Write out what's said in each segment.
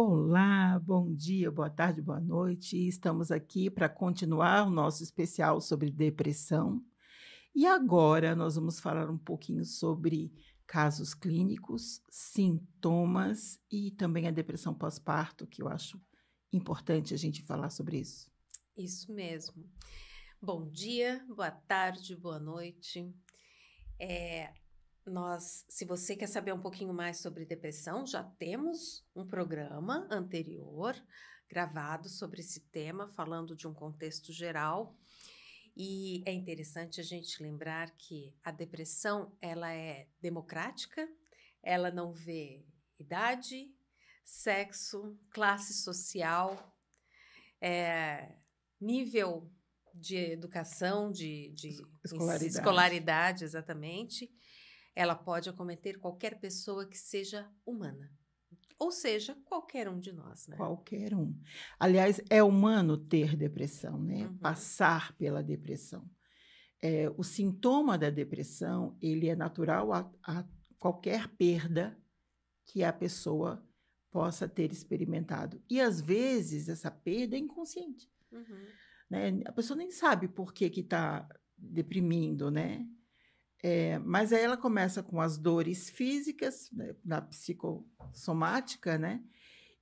Olá, bom dia, boa tarde, boa noite. Estamos aqui para continuar o nosso especial sobre depressão. E agora nós vamos falar um pouquinho sobre casos clínicos, sintomas e também a depressão pós-parto, que eu acho importante a gente falar sobre isso. Isso mesmo. Bom dia, boa tarde, boa noite. Eh, se você quer saber um pouquinho mais sobre depressão, já temos um programa anterior gravado sobre esse tema, falando de um contexto geral. E é interessante a gente lembrar que a depressão, ela é democrática, ela não vê idade, sexo, classe social, eh, nível de educação, Escolaridade. escolaridade, exatamente. Ela pode acometer qualquer pessoa que seja humana, ou seja, qualquer um de nós, né? Qualquer um. Aliás, é humano ter depressão, né? Uhum, Passar pela depressão. O sintoma da depressão, ele é natural a qualquer perda que a pessoa possa ter experimentado. E às vezes essa perda é inconsciente, uhum, né? A pessoa nem sabe por que está deprimindo, né? Mas aí ela começa com as dores físicas, né, na psicossomática, né?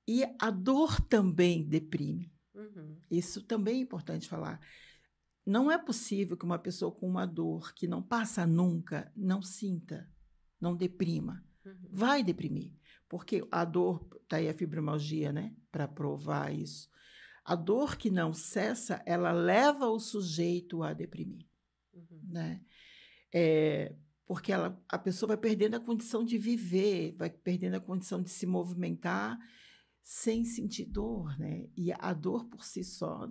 E a dor também deprime. uhum, Isso também é importante falar. Não é possível que uma pessoa com uma dor que não passa nunca não sinta, não deprima. uhum, Vai deprimir, porque a dor, está aí a fibromialgia, né, para provar isso. A dor que não cessa, ela leva o sujeito a deprimir, uhum, né? Porque a pessoa vai perdendo a condição de viver, vai perdendo a condição de se movimentar sem sentir dor, né? E a dor por si só,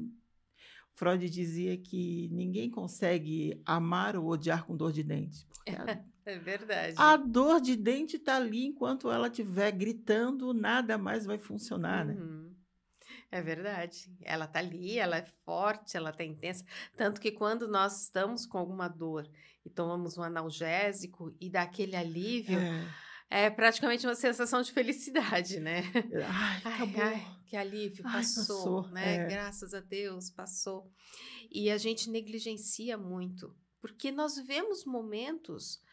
Freud dizia que ninguém consegue amar ou odiar com dor de dente, porque é a verdade. dor de dente está ali enquanto ela estiver gritando, nada mais vai funcionar, né? Uhum. É verdade. Ela tá ali, ela é forte, ela tá intensa. Tanto que quando nós estamos com alguma dor e tomamos um analgésico e dá aquele alívio, É. é praticamente uma sensação de felicidade, né? Ai, Ai, acabou. ai, que alívio, Ai, passou, passou. né? Graças a Deus, passou. E a gente negligencia muito, porque nós vivemos momentos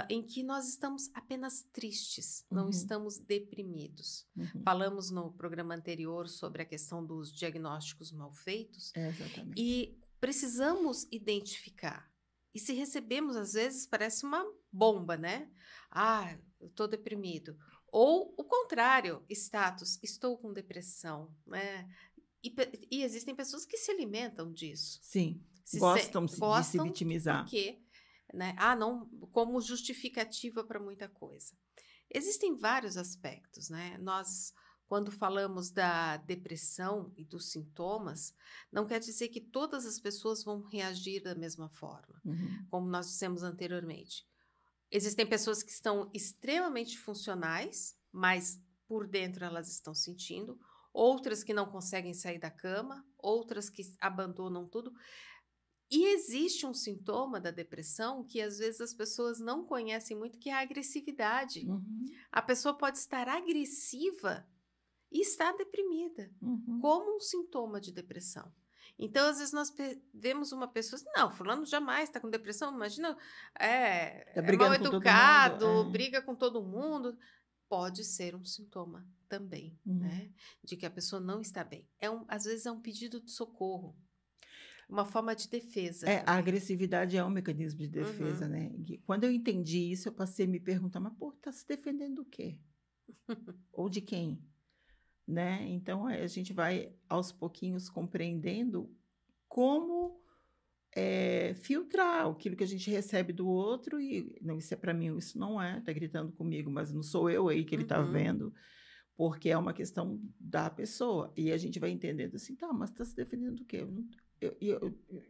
em que nós estamos apenas tristes, não Uhum, estamos deprimidos. uhum. Falamos no programa anterior sobre a questão dos diagnósticos mal feitos Exatamente. e precisamos identificar. E se recebemos, às vezes, parece uma bomba, né? Ah, eu estou deprimido. Ou o contrário, status, estou com depressão, né? E existem pessoas que se alimentam disso, Sim, gostam de se gostam vitimizar. porque, né? Ah, não, como justificativa para muita coisa. Existem vários aspectos, né? Nós, quando falamos da depressão e dos sintomas, não quer dizer que todas as pessoas vão reagir da mesma forma, Uhum, como nós dissemos anteriormente. Existem pessoas que estão extremamente funcionais, mas por dentro elas estão sentindo, outras que não conseguem sair da cama, outras que abandonam tudo. E existe um sintoma da depressão que às vezes as pessoas não conhecem muito, que é a agressividade. uhum, A pessoa pode estar agressiva e estar deprimida, uhum. como um sintoma de depressão. Então, às vezes, nós vemos uma pessoa assim, não, fulano jamais está com depressão, imagina, Tá é mal brigando com todo mundo? educado, briga com todo mundo. Pode ser um sintoma também, Uhum. né? De que a pessoa não está bem. Às vezes é um pedido de socorro, uma forma de defesa A também. agressividade é um mecanismo de defesa, Uhum, né? E quando eu entendi isso, eu passei a me perguntar, mas pô, tá se defendendo do quê? Ou de quem? Né? Então a gente vai aos pouquinhos compreendendo como filtrar aquilo que a gente recebe do outro e não, isso é para mim, isso não é, tá gritando comigo, mas não sou eu aí que ele tá uhum, vendo, porque é uma questão da pessoa. E a gente vai entendendo assim, tá, mas tá se defendendo do quê?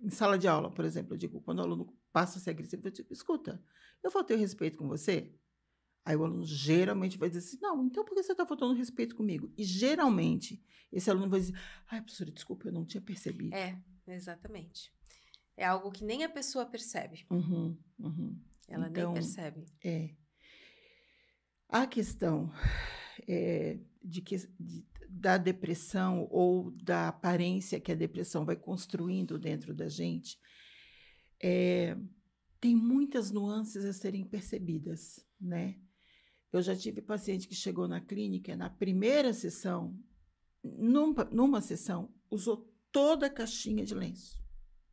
Em sala de aula, por exemplo, eu digo, quando o aluno passa a ser agressivo, eu digo, escuta, eu faltei o respeito com você? Aí o aluno geralmente vai dizer assim, não, então por que você está faltando respeito comigo? E geralmente esse aluno vai dizer, ai, professora, desculpa, eu não tinha percebido. exatamente. É algo que nem a pessoa percebe. Uhum, uhum. Ela nem Então, percebe. a questão da depressão ou da aparência que a depressão vai construindo dentro da gente, tem muitas nuances a serem percebidas, né? Eu já tive paciente que chegou na clínica, na primeira sessão, numa sessão, usou toda a caixinha de lenço,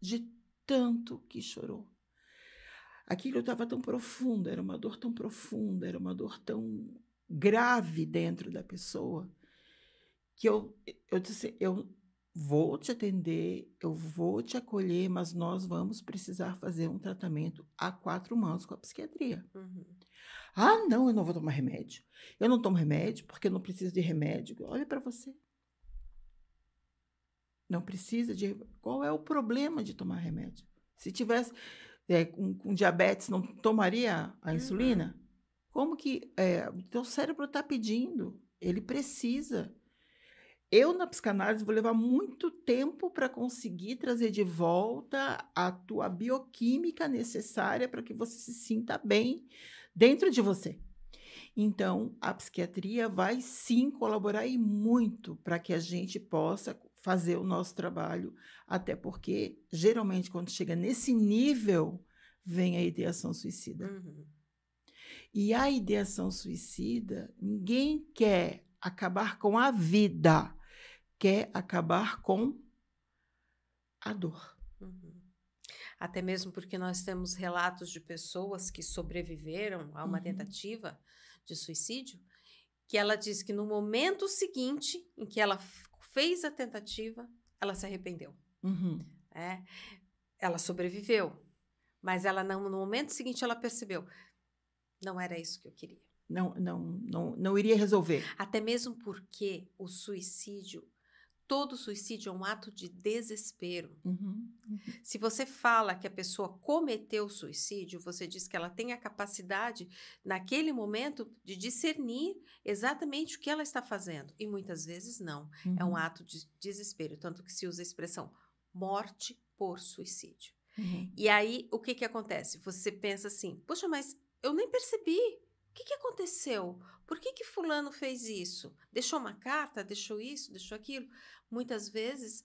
de tanto que chorou. Aquilo estava tão profundo, era uma dor tão profunda, era uma dor tão grave dentro da pessoa, que eu disse, eu vou te atender, eu vou te acolher, mas nós vamos precisar fazer um tratamento a 4 mãos com a psiquiatria. Ah, não, eu não vou tomar remédio. Eu não tomo remédio porque eu não preciso de remédio. Olha para você. Não precisa de... Qual é o problema de tomar remédio? Se tivesse com diabetes, não tomaria a insulina? Como que o teu cérebro está pedindo? Ele precisa. Eu, na psicanálise, vou levar muito tempo para conseguir trazer de volta a tua bioquímica necessária para que você se sinta bem dentro de você. Então, a psiquiatria vai sim colaborar e muito para que a gente possa fazer o nosso trabalho, até porque, geralmente, quando chega nesse nível, vem a ideação suicida. E a ideação suicida, ninguém quer acabar com a vida, quer acabar com a dor. Até mesmo porque nós temos relatos de pessoas que sobreviveram a uma tentativa de suicídio, que ela diz que no momento seguinte em que ela fez a tentativa, ela se arrependeu. Ela sobreviveu, mas ela no momento seguinte ela percebeu, não era isso que eu queria. Não iria resolver. Até mesmo porque o suicídio, todo suicídio é um ato de desespero. Se você fala que a pessoa cometeu suicídio, você diz que ela tem a capacidade, naquele momento, de discernir exatamente o que ela está fazendo. E muitas vezes não. É um ato de desespero. Tanto que se usa a expressão morte por suicídio. E aí, o que acontece? Você pensa assim, poxa, mas eu nem percebi. O que aconteceu? Por que fulano fez isso? Deixou uma carta? Deixou isso? Deixou aquilo? Muitas vezes,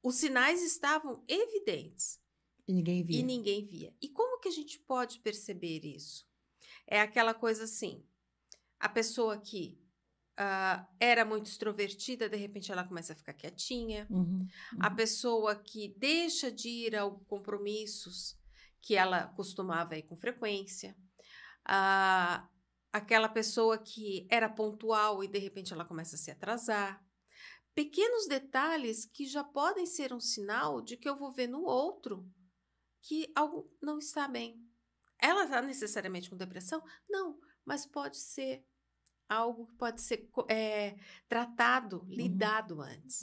os sinais estavam evidentes. E ninguém via. E como que a gente pode perceber isso? É aquela coisa assim, a pessoa que era muito extrovertida, de repente ela começa a ficar quietinha. A pessoa que deixa de ir a compromissos que ela costumava ir com frequência. Aquela pessoa que era pontual e de repente ela começa a se atrasar. Pequenos detalhes que já podem ser um sinal de que eu vou ver no outro que algo não está bem. Ela está necessariamente com depressão? Não, mas pode ser algo que pode ser tratado, lidado antes.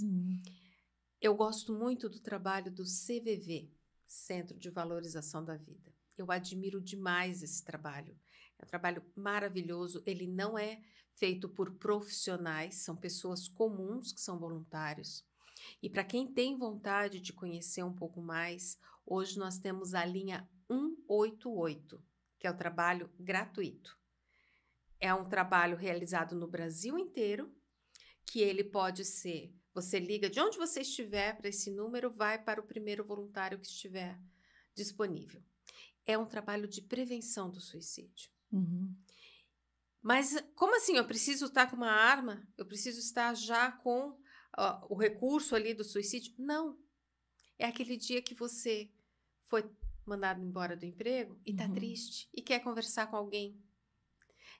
Eu gosto muito do trabalho do CVV, Centro de Valorização da Vida. Eu admiro demais esse trabalho. É um trabalho maravilhoso. Ele não é feito por profissionais, são pessoas comuns que são voluntários. E para quem tem vontade de conhecer um pouco mais, hoje nós temos a linha 188, que é o trabalho gratuito. É um trabalho realizado no Brasil inteiro, que ele pode ser, você liga de onde você estiver para esse número, vai para o primeiro voluntário que estiver disponível. É um trabalho de prevenção do suicídio. Mas como assim? Eu preciso estar com uma arma? Eu preciso estar já com o recurso ali do suicídio? Não. É aquele dia que você foi mandado embora do emprego e está triste e quer conversar com alguém.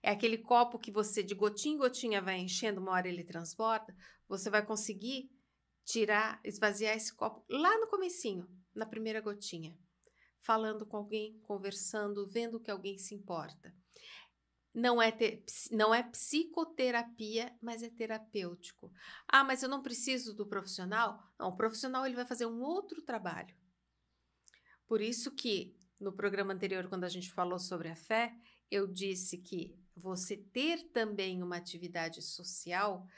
É aquele copo que você, de gotinha em gotinha, vai enchendo, uma hora ele transborda. Você vai conseguir esvaziar esse copo lá no comecinho, na primeira gotinha. Falando com alguém, conversando, vendo que alguém se importa. Não é psicoterapia, mas é terapêutico. Ah, mas eu não preciso do profissional? Não, o profissional ele vai fazer um outro trabalho. Por isso que, no programa anterior, quando a gente falou sobre a fé, eu disse que você ter também uma atividade social,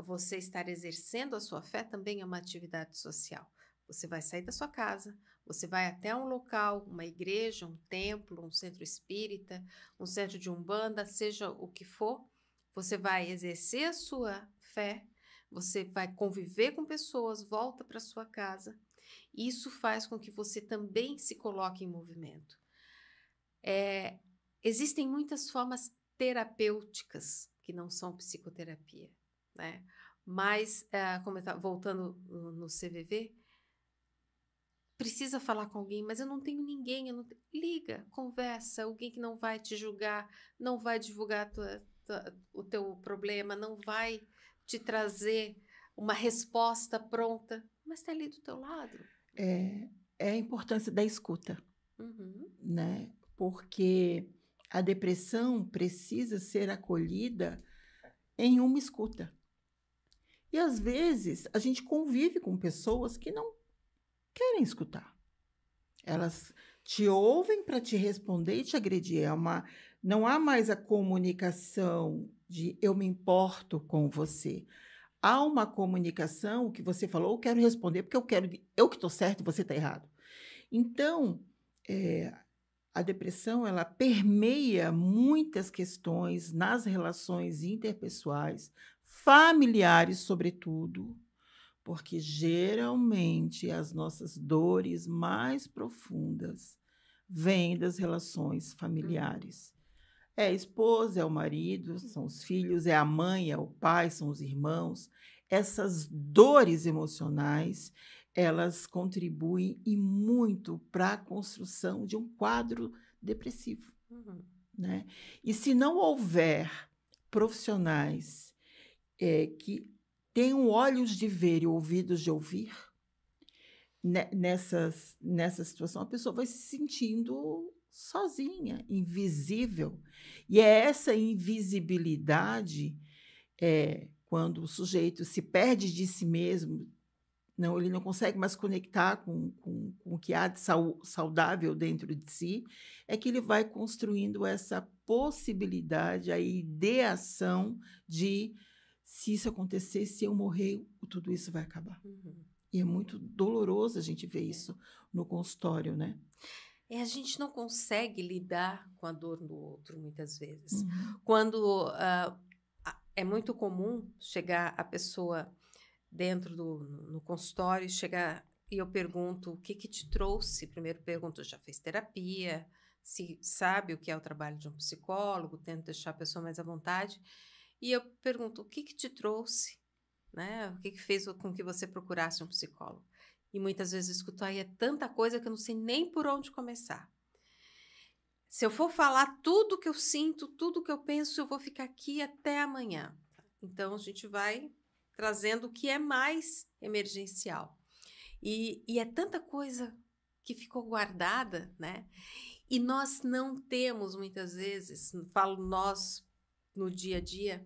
você estar exercendo a sua fé também é uma atividade social. Você vai sair da sua casa, você vai até um local, uma igreja, um templo, um centro espírita, um centro de umbanda, seja o que for, Você vai exercer a sua fé, você vai conviver com pessoas, volta para sua casa. Isso faz com que você também se coloque em movimento. Existem muitas formas terapêuticas que não são psicoterapia, né? Mas, como eu tava voltando no CVV, precisa falar com alguém, mas eu não tenho ninguém, liga, conversa, alguém que não vai te julgar, não vai divulgar o teu problema, não vai te trazer uma resposta pronta, mas está ali do teu lado. É a importância da escuta, Uhum. né? Porque a depressão precisa ser acolhida em uma escuta. E, às vezes, a gente convive com pessoas que não querem escutar. Elas te ouvem para te responder e te agredir. Não há mais a comunicação de eu me importo com você. Há uma comunicação que você falou, eu quero responder porque eu que estou certo e você está errado. Então, a depressão, ela permeia muitas questões nas relações interpessoais, familiares, sobretudo, porque geralmente as nossas dores mais profundas vêm das relações familiares. É a esposa, é o marido, são os filhos, é a mãe, é o pai, são os irmãos. Essas dores emocionais, elas contribuem e muito para a construção de um quadro depressivo, né? E se não houver profissionais que tenham olhos de ver e ouvidos de ouvir, nessa situação, a pessoa vai se sentindo sozinha, invisível. E é essa invisibilidade, quando o sujeito se perde de si mesmo, ele não consegue mais conectar com o que há de saudável dentro de si, é que ele vai construindo essa possibilidade, a ideação de, se isso acontecer, se eu morrer, tudo isso vai acabar. E é muito doloroso a gente ver isso no consultório, né? A gente não consegue lidar com a dor do outro, muitas vezes. Quando é muito comum chegar a pessoa dentro no consultório, chegar e eu pergunto o que te trouxe. Primeiro pergunto, já fez terapia? Se sabe o que é o trabalho de um psicólogo, tento deixar a pessoa mais à vontade. E eu pergunto, o que te trouxe? Né? O que fez com que você procurasse um psicólogo? E muitas vezes escuto, é tanta coisa que eu não sei nem por onde começar. Se eu for falar tudo que eu sinto, tudo que eu penso, eu vou ficar aqui até amanhã. Então, a gente vai trazendo o que é mais emergencial. E é tanta coisa que ficou guardada, né? E nós não temos, muitas vezes, falo nós no dia a dia,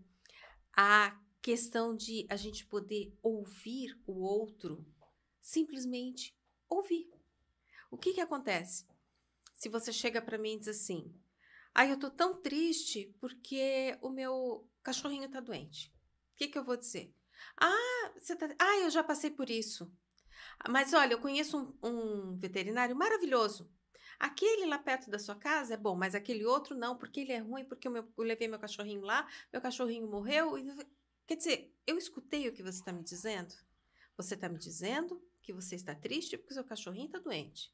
a questão de a gente poder ouvir o outro, simplesmente ouvir. O que acontece? Se você chega para mim e diz assim, eu tô tão triste porque o meu cachorrinho tá doente. O que eu vou dizer? Eu já passei por isso. Mas olha, eu conheço um veterinário maravilhoso. Aquele lá perto da sua casa é bom, mas aquele outro não, porque ele é ruim, porque eu levei meu cachorrinho lá, meu cachorrinho morreu. Quer dizer, eu escutei o que você está me dizendo. Você está me dizendo que você está triste porque o seu cachorrinho está doente.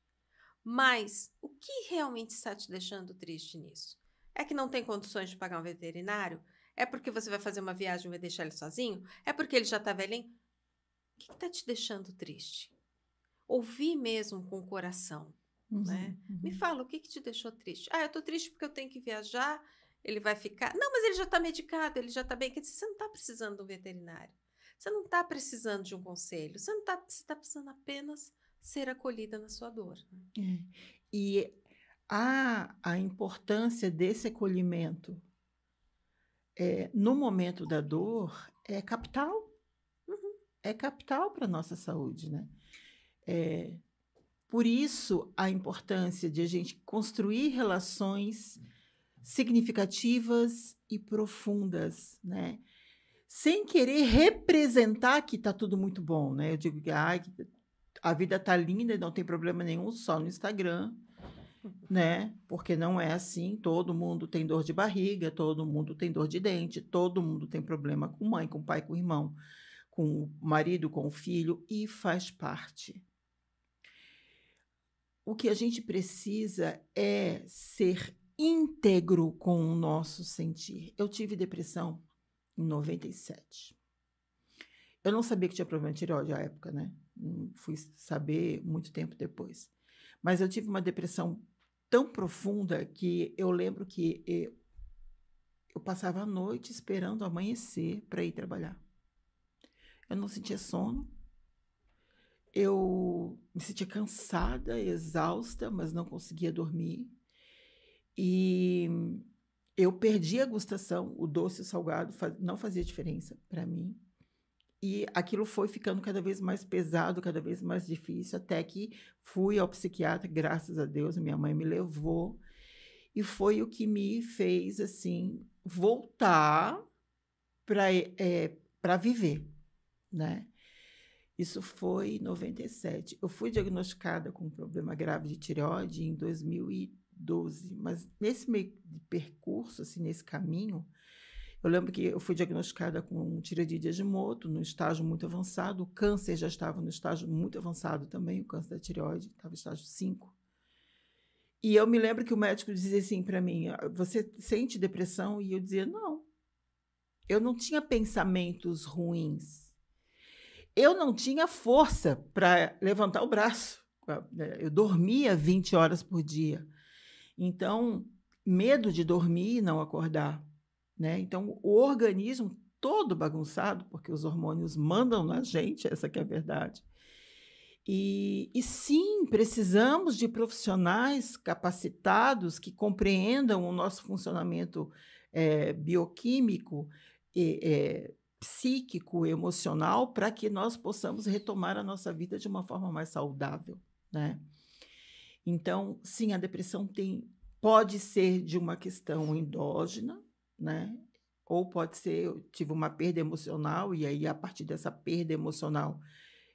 Mas o que realmente está te deixando triste nisso? É que não tem condições de pagar um veterinário? É porque você vai fazer uma viagem e vai deixar ele sozinho? É porque ele já está velhinho? O que está te deixando triste? Ouvir mesmo com o coração, né? Me fala, o que te deixou triste? Eu estou triste porque eu tenho que viajar, ele vai ficar... Não, mas ele já está medicado, ele já está bem. Quer dizer, você não está precisando de um veterinário. Você não está precisando de um conselho. Você está precisando apenas ser acolhida na sua dor. Né? E a importância desse acolhimento no momento da dor é capital. É capital para a nossa saúde, né? Por isso, a importância de a gente construir relações significativas e profundas, né? Sem querer representar que está tudo muito bom, né? Eu digo que a vida está linda, não tem problema nenhum, só no Instagram. né? Porque não é assim, todo mundo tem dor de barriga, todo mundo tem dor de dente, todo mundo tem problema com mãe, com pai, com irmão, com o marido, com o filho, e faz parte. O que a gente precisa é ser íntegro com o nosso sentir. Eu tive depressão em 97. Eu não sabia que tinha problema de tireoide à época, né? Fui saber muito tempo depois. Mas eu tive uma depressão tão profunda que eu lembro que eu passava a noite esperando amanhecer para ir trabalhar. Eu não sentia sono. Eu me sentia cansada, exausta, mas não conseguia dormir. E eu perdi a gustação, o doce e o salgado não fazia diferença para mim. E aquilo foi ficando cada vez mais pesado, cada vez mais difícil, até que fui ao psiquiatra, graças a Deus, minha mãe me levou. E foi o que me fez, assim, voltar para viver, né? Isso foi em 97. Eu fui diagnosticada com um problema grave de tireoide em 2012, mas nesse meio de percurso, assim, nesse caminho, eu lembro que eu fui diagnosticada com tireoide de Hashimoto, num estágio muito avançado. O câncer já estava no estágio muito avançado também, o câncer da tireoide, estava no estágio 5. E eu me lembro que o médico dizia assim para mim, você sente depressão? E eu dizia, não. Eu não tinha pensamentos ruins. Eu não tinha força para levantar o braço. Eu dormia 20 horas por dia. Então, medo de dormir e não acordar, né? Então, o organismo todo bagunçado, porque os hormônios mandam na gente, essa que é a verdade. E sim, precisamos de profissionais capacitados que compreendam o nosso funcionamento bioquímico, psíquico, emocional, para que nós possamos retomar a nossa vida de uma forma mais saudável, né? Então, sim, a depressão pode ser de uma questão endógena, né? Ou pode ser, eu tive uma perda emocional, e aí, a partir dessa perda emocional,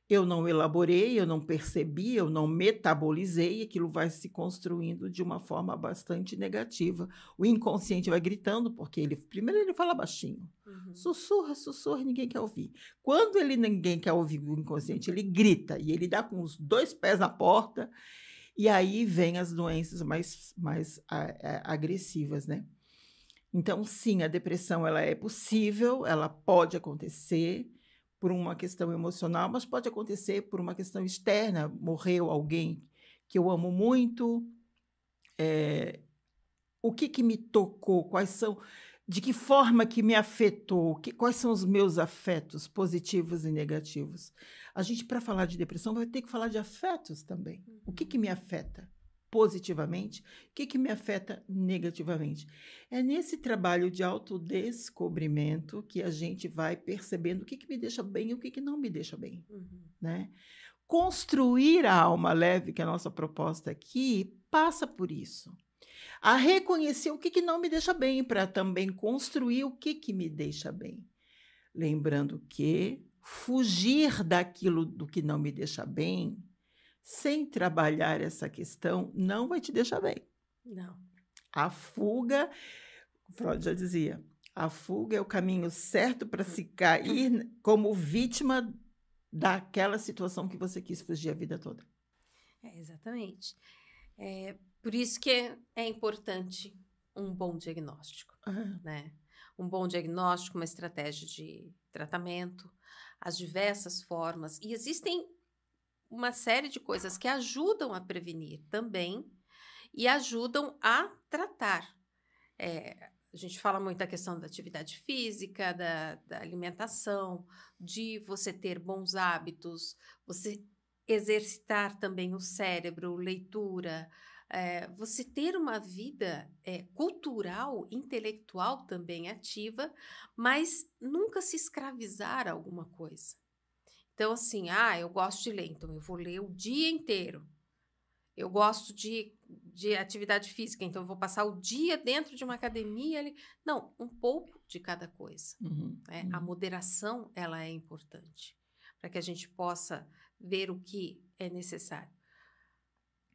eu não elaborei, eu não percebi, eu não metabolizei, e aquilo vai se construindo de uma forma bastante negativa. O inconsciente vai gritando, porque primeiro ele fala baixinho, sussurra, sussurra, e ninguém quer ouvir. Quando ninguém quer ouvir o inconsciente, ele grita, e ele dá com os 2 pés na porta, e aí vem as doenças mais agressivas, né? Então, sim, a depressão ela é possível, ela pode acontecer por uma questão emocional, mas pode acontecer por uma questão externa. Morreu alguém que eu amo muito, o que me tocou, de que forma que me afetou, quais são os meus afetos positivos e negativos. A gente, para falar de depressão, vai ter que falar de afetos também. O que me afeta positivamente, o que me afeta negativamente. É nesse trabalho de autodescobrimento que a gente vai percebendo o que me deixa bem e o que não me deixa bem, né? Construir a alma leve, que é a nossa proposta aqui, passa por isso. A reconhecer o que não me deixa bem, para também construir o que me deixa bem. Lembrando que fugir daquilo do que não me deixa bem, sem trabalhar essa questão, não vai te deixar bem. Não. A fuga, Freud já dizia, a fuga é o caminho certo para se cair como vítima daquela situação que você quis fugir a vida toda. Exatamente. Por isso que é importante um bom diagnóstico, né? Um bom diagnóstico, uma estratégia de tratamento, as diversas formas. E existem uma série de coisas que ajudam a prevenir também e ajudam a tratar. A gente fala muito da questão da atividade física, da alimentação, de você ter bons hábitos, você exercitar também o cérebro, leitura, você ter uma vida cultural, intelectual também ativa, mas nunca se escravizar a alguma coisa. Então, assim, eu gosto de ler, então eu vou ler o dia inteiro. Eu gosto de atividade física, então eu vou passar o dia dentro de uma academia. Não, um pouco de cada coisa. A moderação, ela é importante para que a gente possa ver o que é necessário.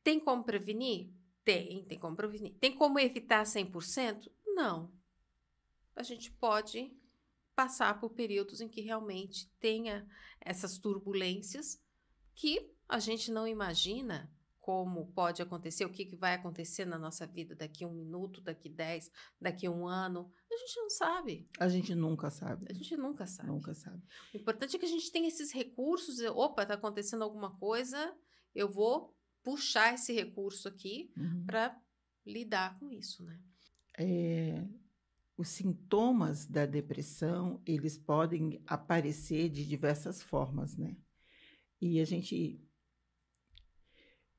Tem como prevenir? Tem como prevenir. Tem como evitar 100%? Não. A gente pode passar por períodos em que realmente tenha essas turbulências que a gente não imagina como pode acontecer, o que vai acontecer na nossa vida daqui a 1 minuto, daqui 10, daqui a 1 ano. A gente não sabe. A gente nunca sabe. A gente nunca sabe. Nunca sabe. O importante é que a gente tenha esses recursos. Opa, está acontecendo alguma coisa, eu vou puxar esse recurso aqui para lidar com isso, né? Os sintomas da depressão, eles podem aparecer de diversas formas, né? E a gente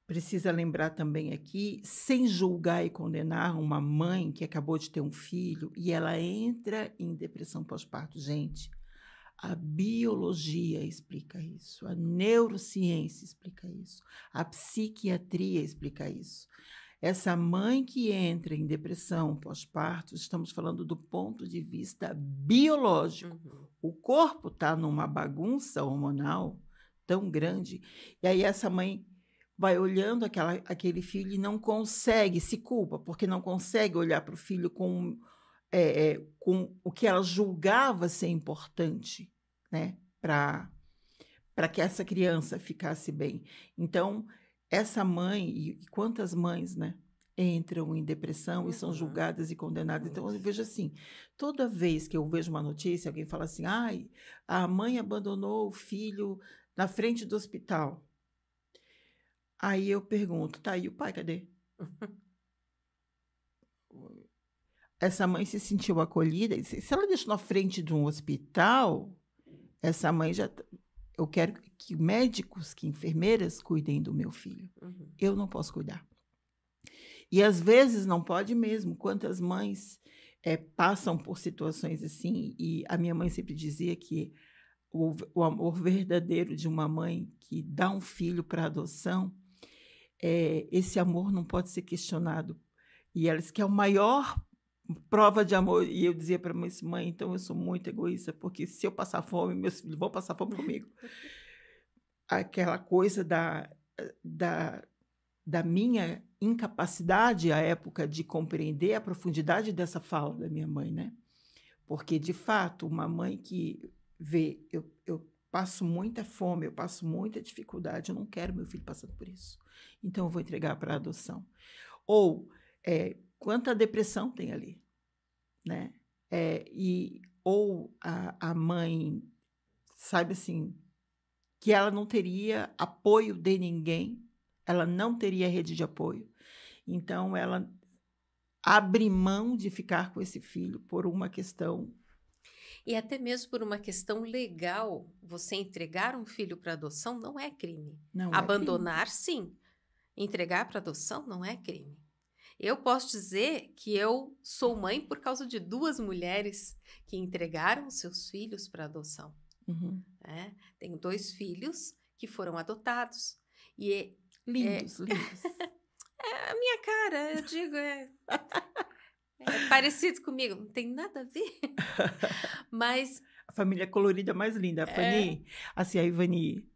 precisa lembrar também aqui, sem julgar e condenar uma mãe que acabou de ter um filho e ela entra em depressão pós-parto. Gente, a biologia explica isso, a neurociência explica isso, a psiquiatria explica isso. Essa mãe que entra em depressão pós-parto, estamos falando do ponto de vista biológico. O corpo está numa bagunça hormonal tão grande, e aí essa mãe vai olhando aquele filho e não consegue, se culpa, porque não consegue olhar para o filho com o que ela julgava ser importante, né? Para que essa criança ficasse bem. Então, essa mãe, e quantas mães, né, entram em depressão e são julgadas e condenadas. Então, eu vejo assim, toda vez que eu vejo uma notícia, alguém fala assim, ai, a mãe abandonou o filho na frente do hospital. Aí eu pergunto, tá, e o pai, cadê? Essa mãe se sentiu acolhida? Se ela deixou na frente de um hospital, essa mãe já... Eu quero que médicos, que enfermeiras cuidem do meu filho. Eu não posso cuidar. E às vezes não pode mesmo. Quantas mães passam por situações assim? E a minha mãe sempre dizia que o amor verdadeiro de uma mãe que dá um filho para adoção, esse amor não pode ser questionado. E ela disse que é a maior prova de amor. E eu dizia para minha mãe, então eu sou muito egoísta, porque se eu passar fome, meus filhos vão passar fome comigo. Aquela coisa da minha incapacidade à época de compreender a profundidade dessa fala da minha mãe, né? Porque, de fato, uma mãe que vê, eu passo muita fome, eu passo muita dificuldade, eu não quero meu filho passando por isso. Então, eu vou entregar para a adoção. Ou, quanta depressão tem ali, né? Ou a mãe, sabe assim, que ela não teria apoio de ninguém, ela não teria rede de apoio. Então, ela abre mão de ficar com esse filho por uma questão... E até mesmo por uma questão legal, você entregar um filho para adoção não é crime. Não Abandonar, é crime. Sim. Entregar para adoção não é crime. Eu posso dizer que eu sou mãe por causa de 2 mulheres que entregaram seus filhos para adoção. Tenho 2 filhos que foram adotados. E lindos, lindos. A minha cara, eu digo, é parecido comigo, não tem nada a ver. Mas... A família colorida mais linda. A Fanny, assim, a Ivani,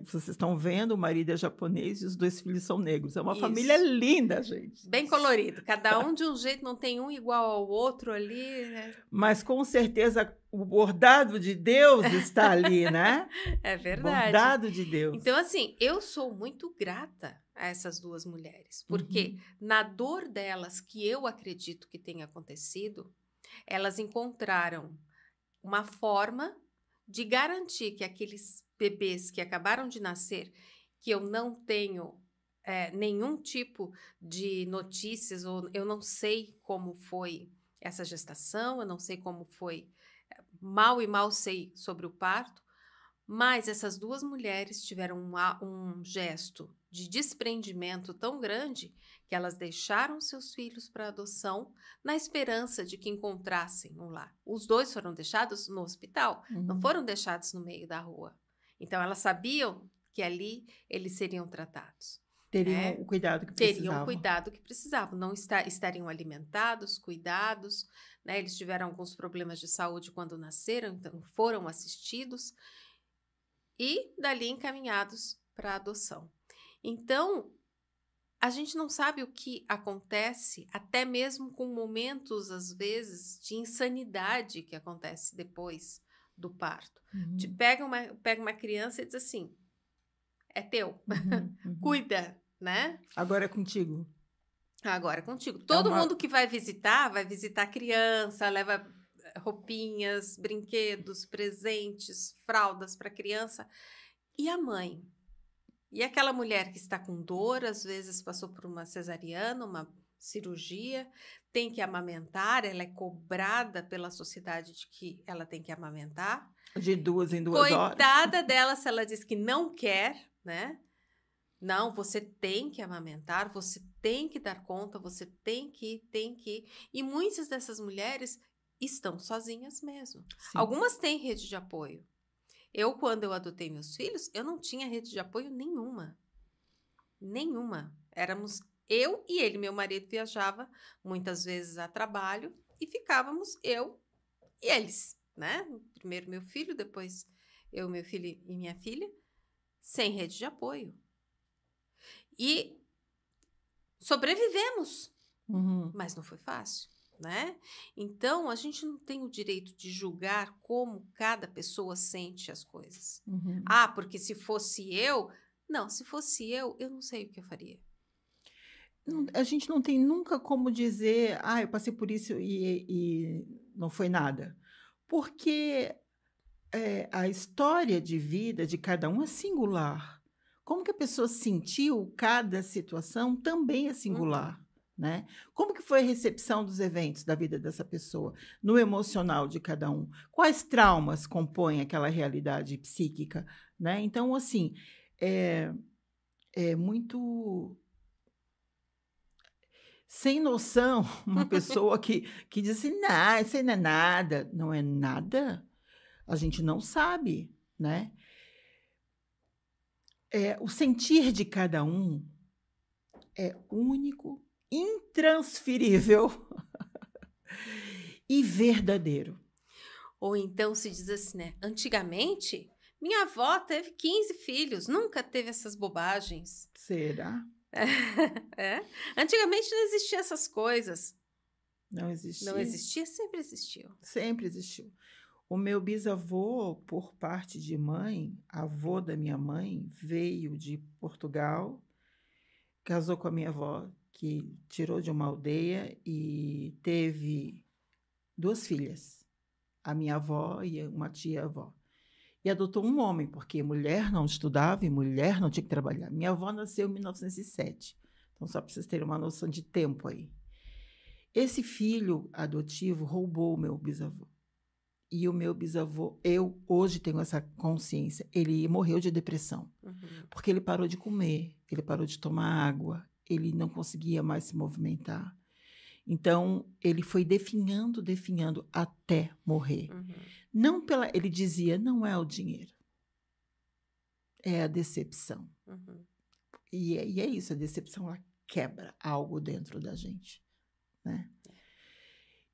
vocês estão vendo, o marido é japonês e os 2 filhos são negros. É uma família linda, gente. Bem colorido. Cada um de um jeito, não tem um igual ao outro ali. Né? Mas, com certeza, o bordado de Deus está ali, né? É verdade. Bordado de Deus. Então, assim, eu sou muito grata a essas 2 mulheres. Porque na dor delas, que eu acredito que tenha acontecido, elas encontraram uma forma de garantir que aqueles bebês que acabaram de nascer, que eu não tenho nenhum tipo de notícias, ou eu não sei como foi essa gestação, eu não sei como foi, mal sei sobre o parto, mas essas 2 mulheres tiveram um gesto de desprendimento tão grande que elas deixaram seus filhos para adoção na esperança de que encontrassem um lar. Os 2 foram deixados no hospital, não foram deixados no meio da rua. Então, elas sabiam que ali eles seriam tratados. Teriam o cuidado que precisavam. Teriam o cuidado que precisavam. Não estariam alimentados, cuidados. Né? Eles tiveram alguns problemas de saúde quando nasceram, então foram assistidos e dali encaminhados para a adoção. Então, a gente não sabe o que acontece, até mesmo com momentos, às vezes, de insanidade que acontece depois do parto. Te Uhum, pega uma criança e diz assim, é teu, uhum. cuida, né? Agora é contigo. Agora é contigo. É Todo uma... mundo que vai visitar a criança, leva roupinhas, brinquedos, presentes, fraldas para a criança. E a mãe? E aquela mulher que está com dor, às vezes passou por uma cesariana, uma cirurgia, tem que amamentar, ela é cobrada pela sociedade de que ela tem que amamentar. De 2 E em 2 horas. coitada dela se ela diz que não quer, né? Não, você tem que amamentar, você tem que dar conta, você tem que. E muitas dessas mulheres estão sozinhas mesmo. Sim. Algumas têm rede de apoio. Quando eu adotei meus filhos, eu não tinha rede de apoio nenhuma. Nenhuma. Éramos eu e ele. Meu marido viajava muitas vezes a trabalho e ficávamos eu e eles, né? Primeiro meu filho, depois eu, meu filho e minha filha, sem rede de apoio. E sobrevivemos, Uhum. mas não foi fácil, né? Então, a gente não tem o direito de julgar como cada pessoa sente as coisas. Uhum. Ah, porque se fosse eu... Não, se fosse eu não sei o que eu faria. A gente não tem nunca como dizer, eu passei por isso e não foi nada. Porque a história de vida de cada um é singular. Como que a pessoa sentiu cada situação também é singular, né? Como que foi a recepção dos eventos da vida dessa pessoa, no emocional de cada um? Quais traumas compõem aquela realidade psíquica, né? Então, assim, é muito sem noção uma pessoa que diz assim, não, isso aí não é nada. Não é nada? A gente não sabe, né? O sentir de cada um é único, intransferível e verdadeiro. Ou então se diz assim, né? Antigamente, minha avó teve 15 filhos, nunca teve essas bobagens. Será? Antigamente não existiam essas coisas. Não existia? Não existia? Sempre existiu. Sempre existiu. O meu bisavô, por parte de mãe, avô da minha mãe, veio de Portugal, casou com a minha avó, que tirou de uma aldeia e teve 2 filhas, a minha avó e uma tia-avó. E adotou um homem, porque mulher não estudava e mulher não tinha que trabalhar. Minha avó nasceu em 1907, então só para vocês terem uma noção de tempo aí. Esse filho adotivo roubou o meu bisavô. E o meu bisavô, eu hoje tenho essa consciência, ele morreu de depressão. Porque ele parou de comer, ele parou de tomar água, ele não conseguia mais se movimentar. Então, ele foi definhando até morrer. Não ele dizia, não é o dinheiro, é a decepção. E é isso, a decepção ela quebra algo dentro da gente, né?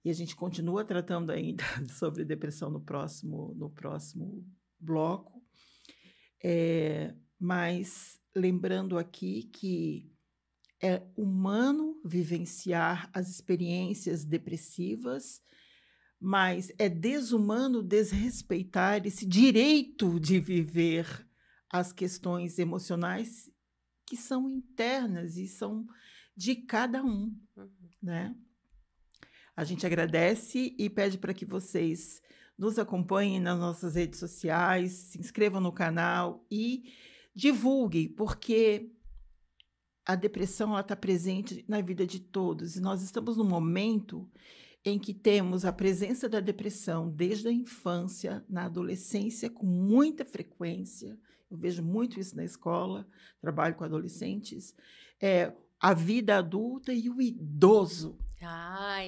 E a gente continua tratando ainda sobre depressão no próximo bloco. Mas lembrando aqui que é humano vivenciar as experiências depressivas, mas é desumano desrespeitar esse direito de viver as questões emocionais que são internas e são de cada um, né? A gente agradece e pede para que vocês nos acompanhem nas nossas redes sociais, se inscrevam no canal e divulguem, porque a depressão está presente na vida de todos. E nós estamos num momento em que temos a presença da depressão desde a infância, na adolescência, com muita frequência. Eu vejo muito isso na escola, trabalho com adolescentes. A vida adulta e o idoso.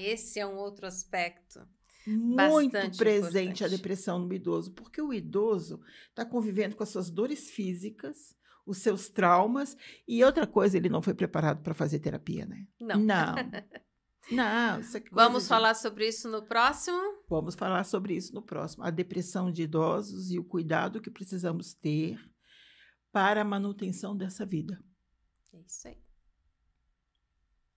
Esse é um outro aspecto. Muito bastante presente importante. a depressão no idoso, porque o idoso está convivendo com as suas dores físicas, os seus traumas, e outra coisa, ele não foi preparado para fazer terapia, né? Não. Não, isso é coisa Vamos falar sobre isso no próximo? Vamos falar sobre isso no próximo. A depressão de idosos e o cuidado que precisamos ter para a manutenção dessa vida. É isso aí.